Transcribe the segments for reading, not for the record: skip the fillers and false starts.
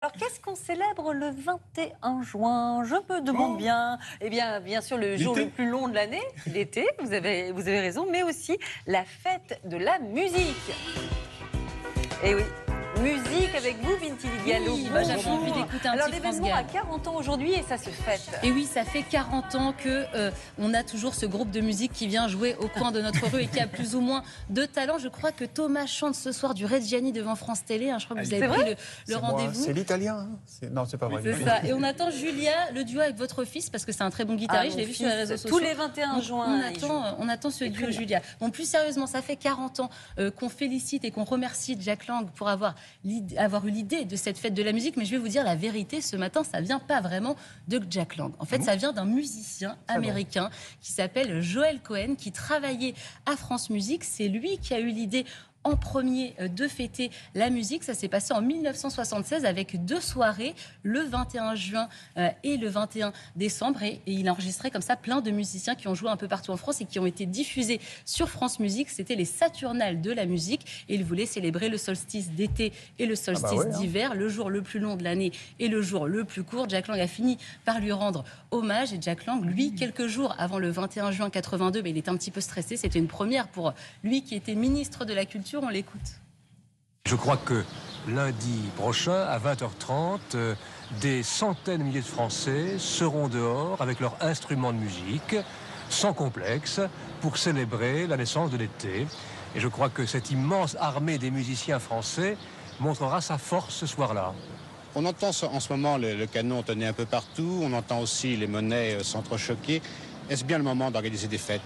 Alors, qu'est-ce qu'on célèbre le 21 juin? Je me demande bien. Eh bien sûr, le jour le plus long de l'année, l'été, vous avez raison, mais aussi la fête de la musique. Eh oui. Musique avec vous, Binti Diallo. Oui, j'avais envie d'écouter un Alors, petit France l'événement a Gall. 40 ans aujourd'hui et ça se fête. Et oui, ça fait 40 ans que on a toujours ce groupe de musique qui vient jouer au coin de notre rue et qui a plus ou moins de talent. Je crois que Thomas chante ce soir du Reggiani devant France Télé. Je crois que vous avez pris le rendez-vous. C'est l'italien. Non, c'est pas vrai. C'est ça. Et on attend Julia, le duo avec votre fils, parce que c'est un très bon guitariste. Je l'ai vu sur les réseaux sociaux. Tous les 21 juin. On attend ce duo, Julia. Bon, plus sérieusement, ça fait 40 ans qu'on félicite et qu'on remercie Jack Lang pour avoir eu l'idée de cette fête de la musique. Mais je vais vous dire la vérité, ce matin, ça vient pas vraiment de Jack Lang. En fait, ça vient d'un musicien américain qui s'appelle Joel Cohen, qui travaillait à France Musique. C'est lui qui a eu l'idée en premier de fêter la musique. Ça s'est passé en 1976 avec 2 soirées, le 21 juin et le 21 décembre. Et il a enregistré comme ça plein de musiciens qui ont joué un peu partout en France et qui ont été diffusés sur France Musique. C'était les Saturnales de la musique. Et il voulait célébrer le solstice d'été et le solstice d'hiver, le jour le plus long de l'année et le jour le plus court. Jack Lang a fini par lui rendre hommage. Et Jack Lang, lui, quelques jours avant le 21 juin 82, il était un petit peu stressé. C'était une première pour lui qui était ministre de la Culture. On l'écoute. Je crois que lundi prochain, à 20h30, des centaines de milliers de Français seront dehors avec leurs instruments de musique, sans complexe, pour célébrer la naissance de l'été. Et je crois que cette immense armée des musiciens français montrera sa force ce soir-là. On entend en ce moment le canon tonner un peu partout, on entend aussi les monnaies s'entrechoquer. Est-ce bien le moment d'organiser des fêtes?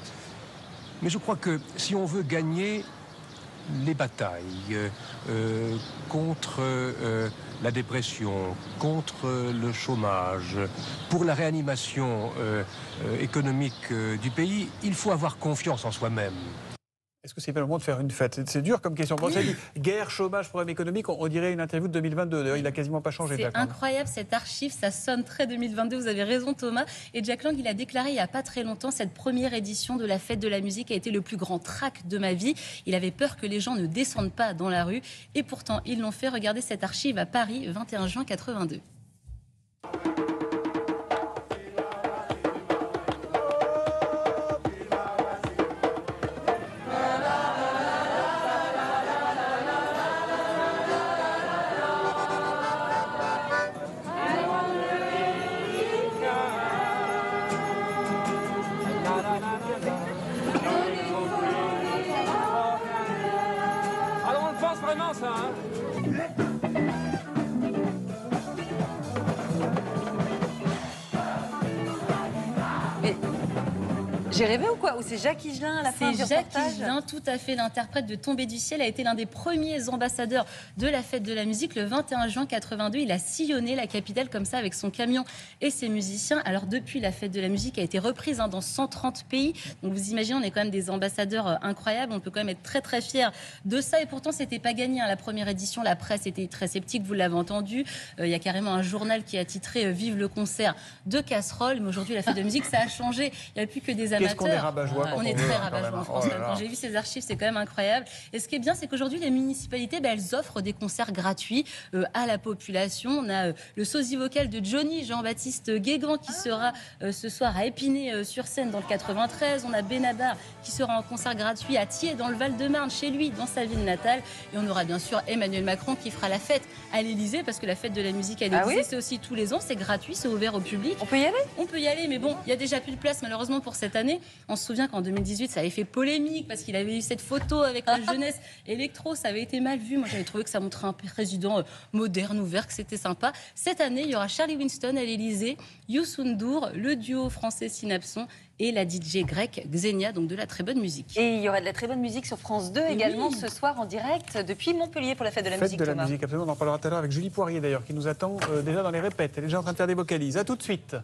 Mais je crois que si on veut gagner les batailles contre la dépression, contre le chômage, pour la réanimation économique du pays, il faut avoir confiance en soi-même. Est-ce que c'est pas le moment de faire une fête? C'est dur comme question. Bon, ça dit, guerre, chômage, problème économique, on dirait une interview de 2022. D'ailleurs, il n'a quasiment pas changé. C'est incroyable cette archive, ça sonne très 2022. Vous avez raison, Thomas. Et Jack Lang, il a déclaré il n'y a pas très longtemps, cette première édition de la fête de la musique a été le plus grand trac de ma vie. Il avait peur que les gens ne descendent pas dans la rue. Et pourtant, ils l'ont fait. Regardez cette archive à Paris, 21 juin 82. Alors on le pense vraiment ça, hein? J'ai rêvé ou quoi? Ou c'est Jacques Higelin à la fin du reportage? C'est Jacques Higelin, tout à fait. L'interprète de Tombé du ciel a été l'un des premiers ambassadeurs de la fête de la musique. Le 21 juin 82, il a sillonné la capitale comme ça avec son camion et ses musiciens. Alors depuis, la fête de la musique a été reprise dans 130 pays. Donc vous imaginez, on est quand même des ambassadeurs incroyables. On peut quand même être très très fiers de ça. Et pourtant, c'était pas gagné. La première édition, la presse était très sceptique. Vous l'avez entendu. Il y a carrément un journal qui a titré Vive le concert de casserole. Mais aujourd'hui, la fête de la musique, ça a changé. Il n'y a plus que des amateurs. Qu'est-ce qu'on est rabat-joie quand on est très rabat-joie en France. Quand j'ai vu ces archives, c'est quand même incroyable. Et ce qui est bien, c'est qu'aujourd'hui, les municipalités, elles offrent des concerts gratuits à la population. On a le sosie vocal de Johnny, Jean-Baptiste Guégan, qui sera ce soir à Épinay-sur-Seine dans le 93. On a Benabar qui sera en concert gratuit à Thiers, dans le Val-de-Marne, chez lui, dans sa ville natale. Et on aura bien sûr Emmanuel Macron qui fera la fête à l'Élysée, parce que la fête de la musique à l'Élysée, c'est aussi tous les ans. C'est gratuit, c'est ouvert au public. On peut y aller? On peut y aller, mais bon, il y a déjà plus de place malheureusement pour cette année. On se souvient qu'en 2018, ça avait fait polémique parce qu'il avait eu cette photo avec la jeunesse électro. Ça avait été mal vu. Moi, j'avais trouvé que ça montrait un président moderne, ouvert, que c'était sympa. Cette année, il y aura Charlie Winston à l'Élysée, Youssou N'Dour, le duo français Synapson et la DJ grecque Xenia, donc de la très bonne musique. Et il y aura de la très bonne musique sur France 2 également ce soir en direct depuis Montpellier pour la fête de la musique. Fête de la musique, absolument. On en parlera tout à l'heure avec Julie Poirier d'ailleurs qui nous attend déjà dans les répètes. Elle est déjà en train de faire des vocalises. À tout de suite.